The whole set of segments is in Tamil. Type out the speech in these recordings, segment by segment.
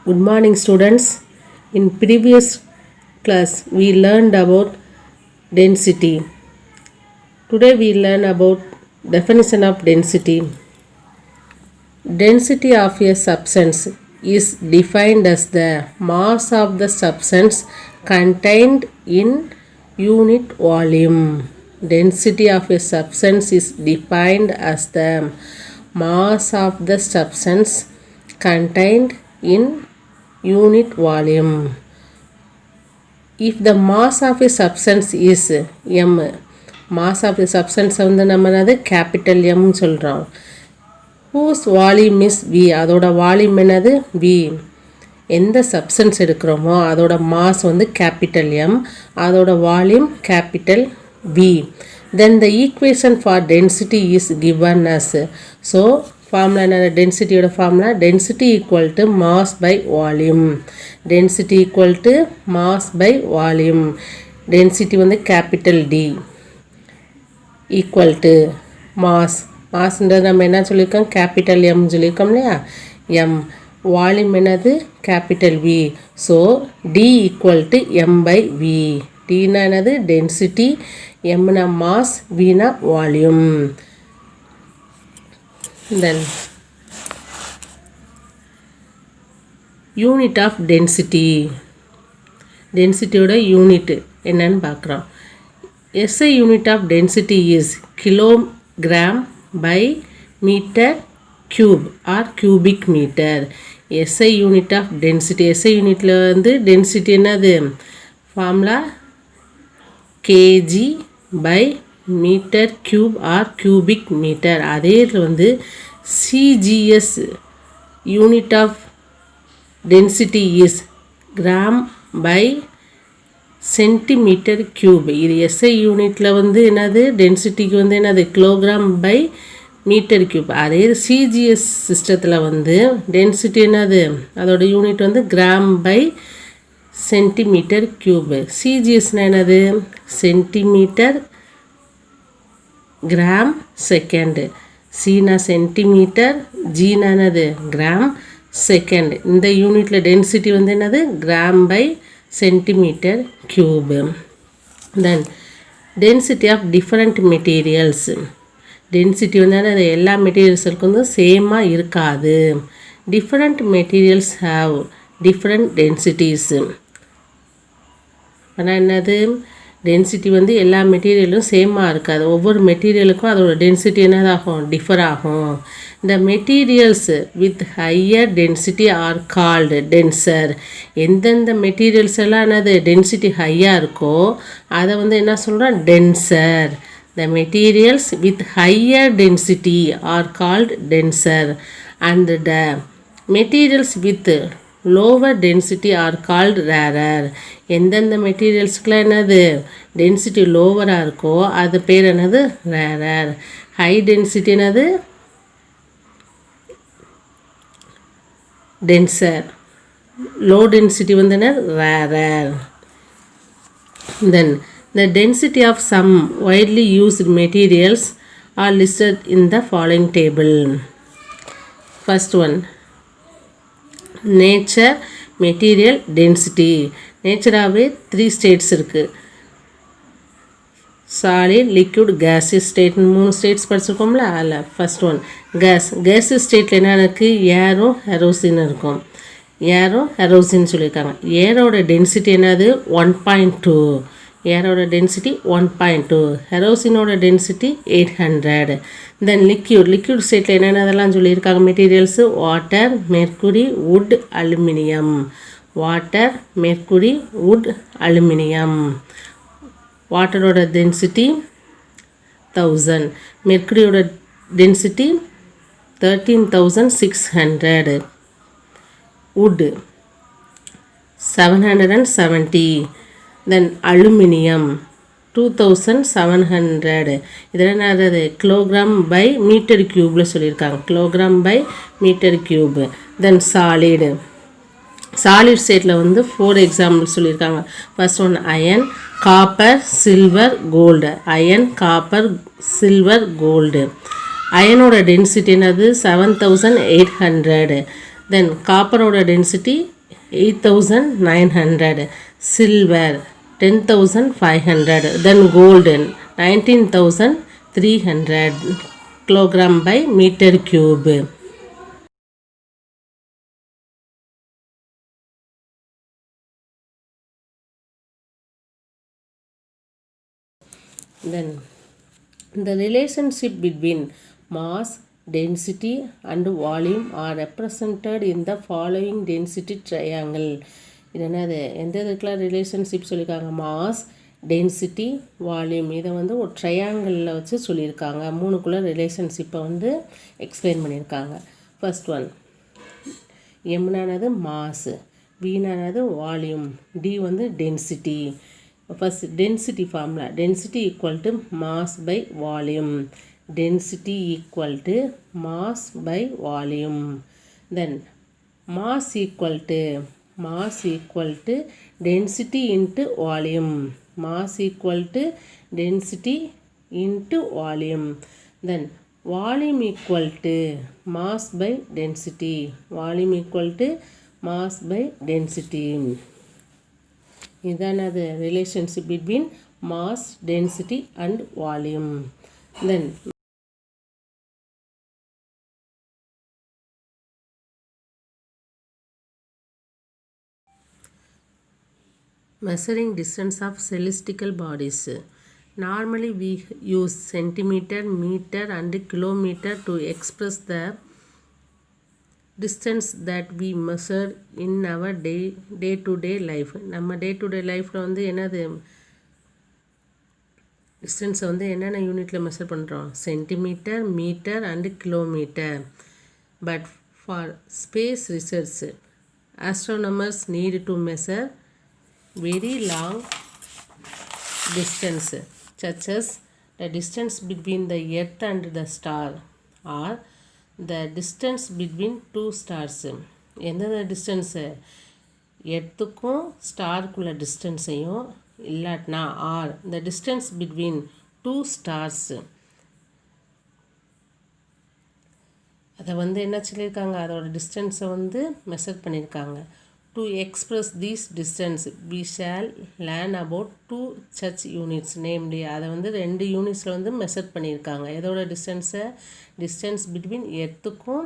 Good morning students. In previous class we learned about density. Today we learn about definition of density. Density of a substance is defined as the mass of the substance contained in unit volume. Density of a substance is defined as the mass of the substance contained in unit volume. If the mass of a substance is m, mass of a substance வந்து நம்ம என்னது capital M சொல்கிறோம். whose volume is V, அதோட வால்யூம் என்னது V. எந்த சப்ஸ்டன்ஸ் எடுக்கிறோமோ அதோட மாஸ் வந்து கேபிட்டல் M, அதோட volume capital V. Then the equation for density is given as, so formula என்ன, டென்சிட்டியோட formula density equal to mass by volume. Density equal to mass by volume. Density வந்து capital D equal to mass. மாஸ்ன்றது நம்ம என்ன சொல்லியிருக்கோம், கேபிட்டல் எம் சொல்லியிருக்கோம் இல்லையா, எம். வால்யூம் என்னது capital V. So D equal to M by V. டினா என்னது டென்சிட்டி, எம்னா மாஸ், வினா volume. Then unit of density, டென்சிட்டியோட யூனிட் என்னன்னு பார்க்குறோம். SI unit of density is kilogram by meter cube or cubic meter. SI unit of density, SI யூனிட்டில் வந்து டென்சிட்டி என்னது formula kg by metre cube or cubic metre. அதே இதில் வந்து CGS unit of density is gram by centimetre cube. இது எஸ்ஐ யூனிட்டில் வந்து என்னது டென்சிட்டிக்கு வந்து என்னது கிலோகிராம் பை மீட்டர் கியூப். அதே சிஜிஎஸ் சிஸ்டத்தில் வந்து டென்சிட்டி என்னது அதோட யூனிட் வந்து கிராம் பை சென்டிமீட்டர் கியூப். சிஜிஎஸ்னால் என்னது சென்டிமீட்டர் கிராம் செகண்ட். சீனா சென்டிமீட்டர், ஜீனானது கிராம் செகண்ட். இந்த யூனிட்டில் டென்சிட்டி வந்து என்னது gram by centimetre cube. Then density of different materials. Density வந்து அது எல்லா மெட்டீரியல்ஸுக்கும் வந்து சேமாக இருக்காது. Different materials have different densities. ஆனால் என்னது டென்சிட்டி வந்து எல்லா மெட்டீரியலும் சேமாக இருக்காது. ஒவ்வொரு மெட்டீரியலுக்கும் அதோட டென்சிட்டி என்னதாகும், டிஃபர் ஆகும். இந்த materials with higher density are called tensor. எந்தெந்த மெட்டீரியல்ஸ் எல்லாம் என்னது டென்சிட்டி ஹையாக இருக்கோ அதை வந்து என்ன சொல்கிறோம், tensor. The materials with higher density are called tensor and the materials with lower density are called rarer. எந்தெந்த மெட்டீரியல்ஸ்க்குலாம் என்னது டென்சிட்டி லோவராக இருக்கோ அது பேர் என்னது ரேரர். ஹை டென்சிட்டி என்னது டென்சர், லோ டென்சிட்டி வந்து என்ன rarer. Then the density of some widely used materials are listed in the following table. First one, nature material density. நேச்சராகவே 3 ஸ்டேட்ஸ் இருக்குது, சாலிட், லிக்விட், கேஸியஸ் ஸ்டேட்னு 3 ஸ்டேட்ஸ் படிச்சிருக்கோம்ல. அதில் ஃபஸ்ட் ஒன் கேஸ். கேஸியஸ் ஸ்டேட்டில் என்ன இருக்குது, ஏரும் ஹெரோசின் இருக்கும். ஏரும் ஹெரோசின்னு சொல்லியிருக்காங்க. ஏரோட டென்சிட்டி என்னது 1.2. ஏரோட டென்சிட்டி 1.2. ஹெரோசினோட டென்சிட்டி 800. தென் லிக்யூட் ஸ்டேட்டில் என்னென்னதெல்லாம் சொல்லியிருக்காங்க materials, water, mercury, wood, aluminium. Water, mercury, wood, aluminium. வாட்டரோட டென்சிட்டி 1000. மெர்க்குரியோட டென்சிட்டி 13,600. வுட் 770. Then aluminium 2700. இதெல்லாம் என்னது கிலோகிராம் பை மீட்டர் கியூப்பில் சொல்லியிருக்காங்க, kilogram by metre cube. Then solid ஸ்டேட்டில் வந்து 4 எக்ஸாம்பிள் சொல்லியிருக்காங்க. First one iron, copper, silver, gold. Iron, copper, silver, gold. அயனோட டென்சிட்டி என்னது 7800. Then copper oda density 8900, silver 10500, then golden 19300 kilogram by meter cube. Then the relationship between mass, density and volume are represented in the following density triangle. இது என்னது எந்த இதுக்கெலாம் ரிலேஷன்ஷிப் சொல்லியிருக்காங்க, மாஸ், டென்சிட்டி, வால்யூம். இதை வந்து ஒரு ட்ரையாங்கிளில் வச்சு சொல்லியிருக்காங்க. மூணுக்குள்ளே ரிலேஷன்ஷிப்பை வந்து எக்ஸ்பிளைன் பண்ணியிருக்காங்க. ஃபர்ஸ்ட் ஒன், எம்னானது மாஸு, வீனானது வால்யூம், டி வந்து density. First density formula, density equal to mass by volume, density equal to mass by volume. Then mass equal to density into volume, mass equal to density into volume. Then volume equal to mass by density, volume equal to mass by density. இதானது relationship between mass, density and volume. Then measuring distance of celestial bodies. Normally we use centimeter, meter and kilometer to express the distance that we measure in our day to day life. நம்ம டே டு டே லைஃப்பில் வந்து என்னது டிஸ்டன்ஸை வந்து என்னென்ன யூனிட்டில் மெஷர் பண்ணுறோம், centimetre, metre and kilometre. But for space research astronomers need to measure very long distance such as the distance between the earth and the star or the distance between two stars. எந்தெந்த டிஸ்டன்ஸு, எர்த்துக்கும் ஸ்டாருக்குள்ள டிஸ்டன்ஸையும், இல்லாட்டினா R the distance between two stars. அதை வந்து என்ன சொல்லியிருக்காங்க, அதோட டிஸ்டன்ஸை வந்து மெஷர் பண்ணியிருக்காங்க. To express this distance we shall learn about two such units, namely அதை வந்து 2 யூனிட்ஸில் வந்து மெஷர் பண்ணியிருக்காங்க. எதோட டிஸ்டன்ஸை, டிஸ்டன்ஸ் பிட்வீன் எர்த்துக்கும்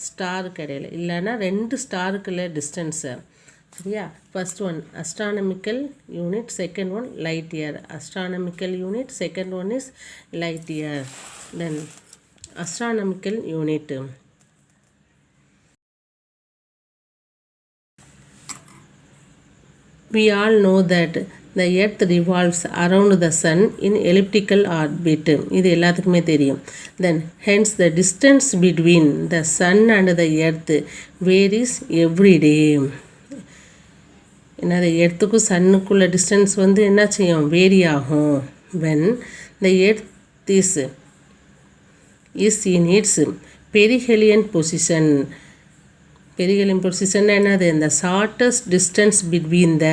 ஸ்டாருக்கு இடையில, இல்லைன்னா 2 ஸ்டாருக்குள்ள டிஸ்டன்ஸை. சரியா? First one astronomical unit, second one light year. Astronomical unit, second one is light year. Then astronomical unit. We all know that the earth revolves around the sun in elliptical orbit. இது எல்லாத்துக்குமே தெரியும். Then hence the distance between the sun and the earth varies every day. என்னது, எர்த்துக்கும் சன்னுக்குள்ள டிஸ்டன்ஸ் வந்து என்ன செய்யும், வேரி ஆகும். when the earth is in its perihelion position. Perihelion position என்னது, இந்த shortest distance between the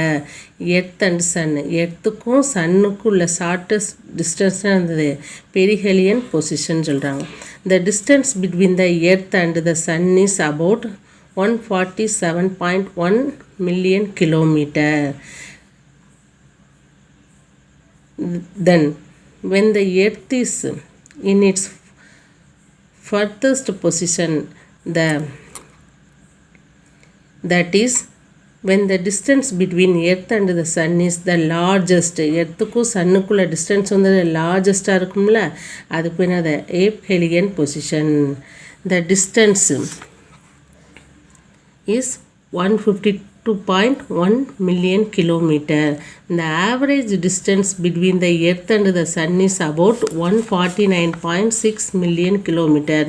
earth and sun. எர்த்துக்கும் சன்னுக்கும் உள்ள ஷார்ட்டஸ்ட் டிஸ்டன்ஸ் இருந்தது பெரிஹெலியன் பொசிஷன் சொல்கிறாங்க. The distance between the earth and the sun is about 147.1 million kilometer. Then when the earth is in its furthest position, that is when the distance between earth and the sun is the largest. எர்த்துக்கும் சன்னுக்குள்ள டிஸ்டன்ஸ் வந்து லார்ஜஸ்ட்டாக இருக்கும்ல, அதுக்கு என்னது aphelion position. the distance is 152.1 million kilometer. The average distance between the earth and the sun is about 149.6 million kilometer.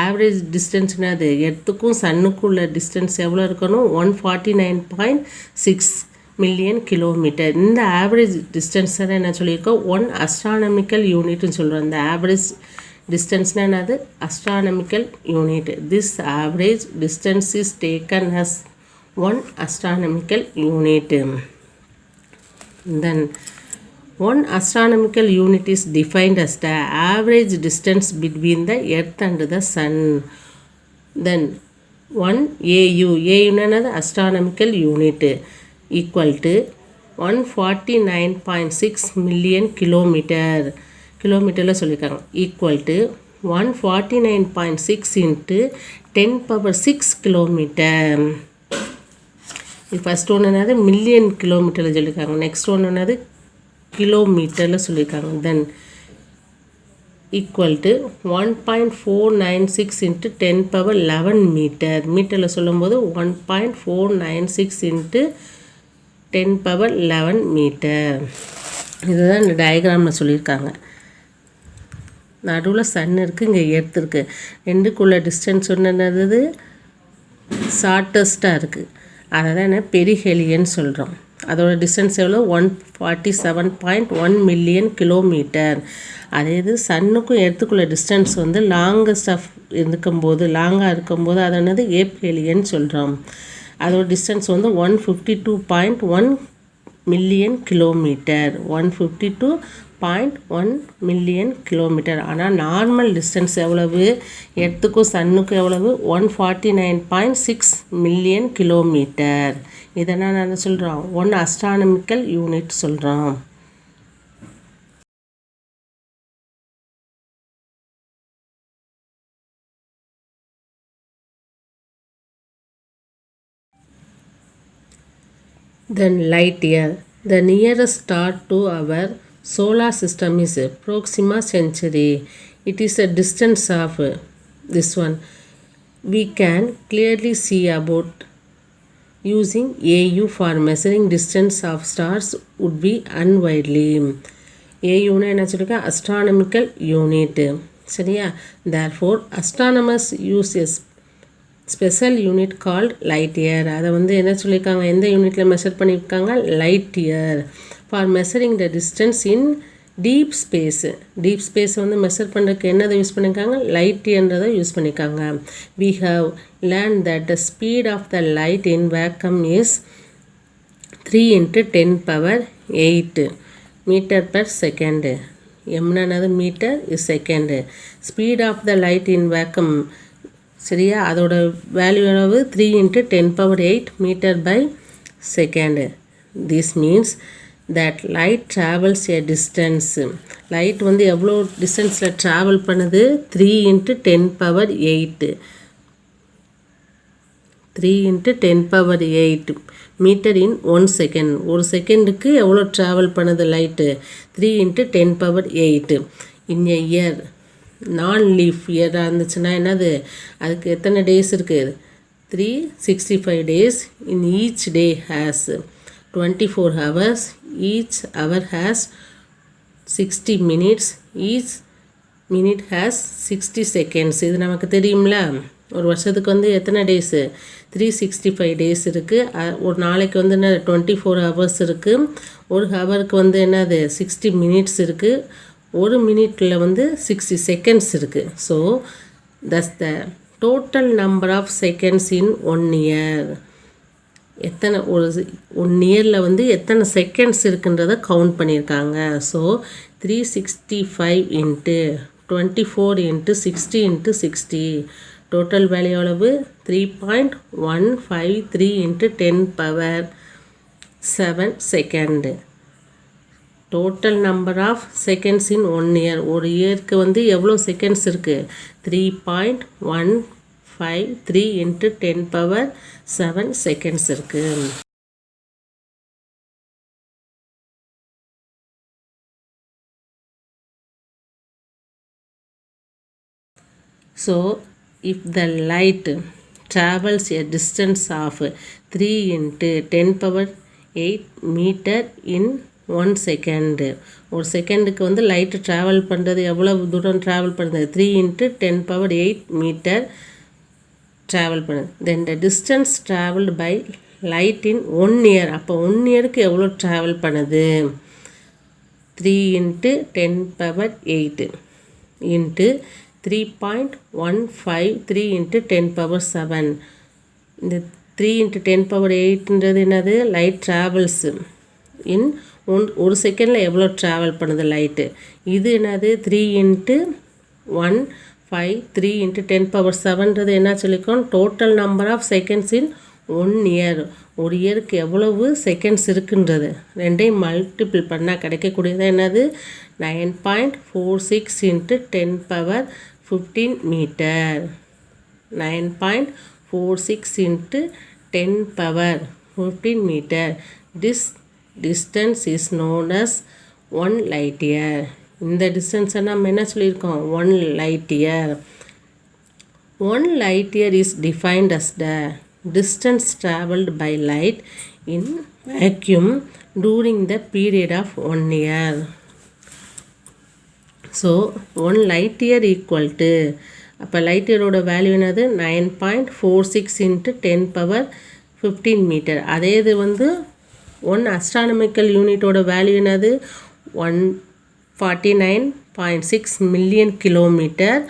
average distance என்னது, எர்த்துக்கும் சன்னுக்குள்ள டிஸ்டன்ஸ் எவ்வளோ இருக்கணும், 149.6 million kilometer. இந்த ஆவரேஜ் டிஸ்டன்ஸ் தான் என்ன சொல்லியிருக்கோம், 1 astronomical unitன்னு சொல்கிறோம். இந்த ஆவரேஜ் டிஸ்டன்ஸ்னால் என்னது, astronomical unit. this average distance is taken as 1 astronomical unit. Then 1 astronomical unit is defined as the average distance between the earth and the sun. Then 1 AU என்னது astronomical unit equal to 149.6 million கிலோமீட்டரில் சொல்லியிருக்காங்க equal to 149.6 into 10⁻6 kilometre. First ஒன்று என்னது மில்லியன் கிலோமீட்டரில் சொல்லியிருக்காங்க, நெக்ஸ்ட் ஒன்று என்னது கிலோமீட்டரில் சொல்லியிருக்காங்க. தென் ஈக்குவல் டு 1.496 இன்ட்டு 10⁻11 மீட்டரில் சொல்லும்போது 1.496 இன்ட்டு 10⁻11 மீட்டர். இதுதான் இந்த டயக்ராமில் சொல்லியிருக்காங்க. நடுவில் சன் இருக்குது, இங்கே எர்த் இருக்குது, ரெண்டுக்குள்ள டிஸ்டன்ஸ் என்னது ஷார்ட்டஸ்ட்டாக இருக்குது, அதை தான் என்ன பெரிஹெலியன் சொல்கிறோம். அதோட டிஸ்டன்ஸ் எவ்வளோ 147.1 மில்லியன் கிலோமீட்டர். அதே இது சன்னுக்கும் எர்த்துக்குள்ள டிஸ்டன்ஸ் வந்து லாங்கஸ்ட் ஆஃப் லாங்காக இருக்கும்போது அதை என்னது ஏப்ஹெலியன் சொல்கிறோம். அதோட டிஸ்டன்ஸ் வந்து 152.1 மில்லியன் கிலோமீட்டர், 152.1 மில்லியன் கிலோமீட்டர். ஆனால் நார்மல் டிஸ்டன்ஸ் எவ்வளவு எர்த்துக்கும் சன்னுக்கும் எவ்வளவு 149.6 மில்லியன் கிலோமீட்டர். இதெல்லாம் நான் சொல்கிறோம் 1 அஸ்ட்ரானமிக்கல் யூனிட் சொல்கிறோம். Then light year. The nearest star to our solar system is Proxima Centauri. It is a distance of this one. We can clearly see about using AU for measuring distance of stars would be unwidely. AUனா என்ன சொல்லிருக்கேன் astronomical unit. சரியா? Therefore astronomers use a special unit called light year. அதை வந்து என்ன சொல்லியிருக்காங்க, எந்த யூனிட்டில் மெஷர் பண்ணியிருக்காங்க light year for measuring the distance in deep space. Deep ஸ்பேஸை வந்து மெஷர் பண்ணுறதுக்கு என்னதை யூஸ் பண்ணியிருக்காங்க லைட் இயர்ன்றதை யூஸ் பண்ணியிருக்காங்க. We have learn that the speed of the light in vacuum is 3 × 10⁸ metre per second. என்னது metre is second. Speed of the light in vacuum சரியா, அதோட வேல்யூ அளவு 3 × 10⁸ metre by second. This means that light travels a distance. Light வந்து எவ்வளோ டிஸ்டன்ஸில் ட்ராவல் பண்ணுது 3 × 10⁸. 3 × 10⁸ மீட்டர் இன் 1 செகண்ட். ஒரு செகண்டுக்கு எவ்வளோ ட்ராவல் பண்ணுது லைட்டு 3 × 10⁸. இன் எ இயர் நான் லீஃப் இயராக இருந்துச்சுன்னா என்னது அதுக்கு எத்தனை டேஸ் இருக்குது 365 days. In each day has 24 hours. Each hour has 60 minutes. Each minute has 60 seconds. இது நமக்கு தெரியும்ல. ஒரு வருஷத்துக்கு வந்து எத்தனை டேஸு 365 days இருக்குது. ஒரு நாளைக்கு வந்து என்ன 24 hours இருக்குது. ஒரு ஹவருக்கு வந்து என்னது 60 minutes இருக்குது. ஒரு மினிட்டில் வந்து 60 seconds இருக்குது. So that's the total number of seconds in 1 year. எத்தனை ஒரு 1 yearல வந்து எத்தனை செகண்ட்ஸ் இருக்குன்றதை கவுண்ட் பண்ணியிருக்காங்க. ஸோ 365 × 24 × 60 × 60 டோட்டல் வேல்யூ அளவு 3.153 × 10⁻7 second. Total number of seconds in 1 year. ஒரு இயருக்கு வந்து எவ்வளோ செகண்ட்ஸ் இருக்குது 3.153 × 10⁻7 செகண்ட்ஸ் இருக்குது. So if the light travels a distance of 3 × 10⁸ metre in 1 second. ஒரு செகண்டுக்கு வந்து லைட்டு ட்ராவல் பண்ணுறது எவ்வளோ தூரம் ட்ராவல் பண்ணுறது 3 × 10⁸ மீட்டர் ட்ராவல் பண்ணுது. Then the distance travelled by light in 1 year. அப்போ 1 yearக்கு எவ்வளோ ட்ராவல் பண்ணுது 3 × 10⁸ இன்ட்டு 3.153 × 10⁻7. இந்த 3 × 10⁸ என்னது லைட் ட்ராவல்ஸு இன் ஒரு செகண்டில் எவ்வளோ ட்ராவல் பண்ணுது லைட்டு. இது என்னது 3 × 1 5 3 into 10 power 7ன்றது என்ன சொல்லிக்கோம் total number of seconds in 1 year. ஒரு இயருக்கு எவ்வளவு செகண்ட்ஸ் இருக்குன்றது ரெண்டையும் மல்டிபிள் பண்ணால் கிடைக்கக்கூடியது என்னது 9.46 into 10 power 15 metre. 9.46 into 10 power 15 meter. This distance is known as 1 light year. இந்த distance நம்ம என்ன சொல்லியிருக்கோம் 1 light year. 1 light year is defined as the distance traveled by light in vacuum during the period of 1 year. So 1 light year equal to அப்போ லைட் இயரோட வேல்யூ என்னது 9.46 into 10 power 15 மீட்டர். அதே இது வந்து 1 அஸ்ட்ரானமிக்கல் யூனிட்டோட வேல்யூ என்னது 149.6 million kilometre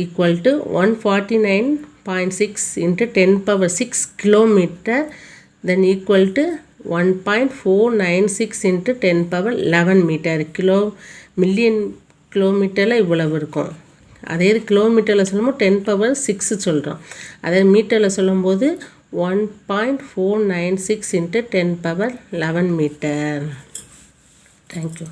equal to 149.6 into 10 power 6 kilometre then equal to 1.496 into 10 power 11 metre. Million கிலோமீட்டரில் இவ்வளவு இருக்கும். அதே இது கிலோமீட்டரில் சொல்லும்போது 10 power 6 சொல்கிறோம். அதே மீட்டரில் சொல்லும்போது 1.496 into 10 power 11 மீட்டர். தேங்க்யூ.